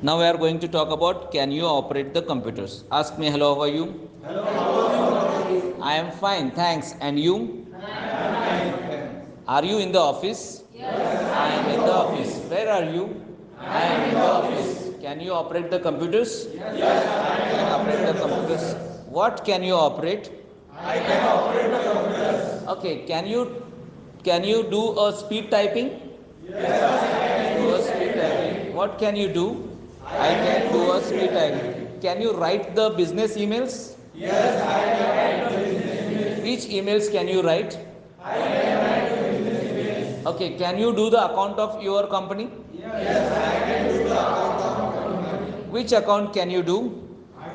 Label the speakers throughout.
Speaker 1: Now we are going to talk about can you operate the computers. Ask me, hello, how are you? Hello. I am fine, thanks. And you? I am fine. Are you in the office? Yes. I am in the office. Where are you? I am in the office. Can you operate the computers? Yes, I can operate the computers. What can you operate? I can operate the computers. Okay, can you do a speed typing? Yes, I can do a speed typing. What can you do? I can do a speed typing. Can you write the business emails? Yes, I can write the business emails. Which emails can you write? I can write the business emails. Okay, can you do the account of your company? Yes, I can do the account of my company. Which account can you do?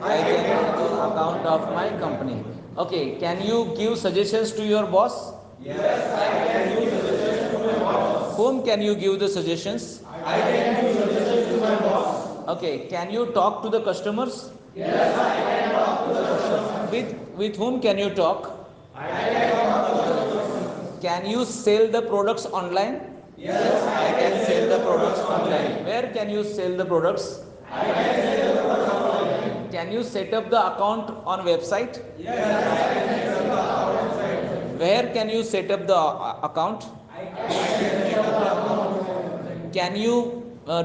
Speaker 1: I can do account of my company. Okay, can you give suggestions to your boss? Yes, I can give suggestions to my boss. Whom can you give the suggestions? I can give suggestions to my boss. Okay, can you talk to the customers? Yes, I can talk to the customers. With whom can you talk? I can talk to the customers. Can you sell the products online? Yes, I can sell the products online. Where can you sell the products? I can sell the products online. Can you set up the account on website? Yes, I can set up the account on website. Where can you set up the account? I can set up the account. Can you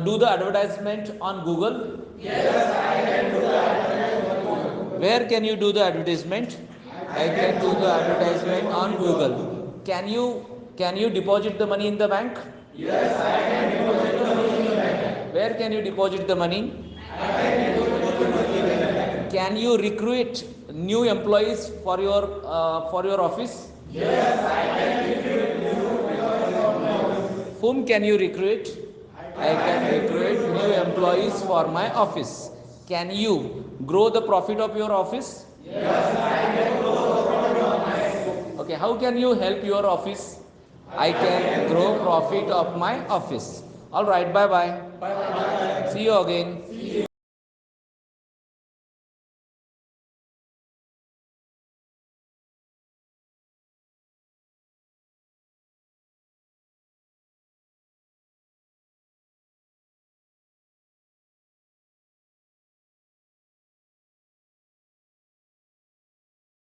Speaker 1: do the advertisement on Google? Yes, I can do the advertisement on Google. Where can you do the advertisement? I can do the advertisement on Google. Can you deposit the money in the bank? Yes, I can deposit the money in the bank. Where can you deposit the money? I can deposit the money in the bank. Can you recruit new employees for your office? Yes, I can recruit new employees for my office. Whom can you recruit? I can recruit new employees for my office. Can you grow the profit of your office? Yes, I can grow the profit of my office. Okay, how can you help your office? I can grow profit of my office. All right, bye bye. Bye bye. See you again.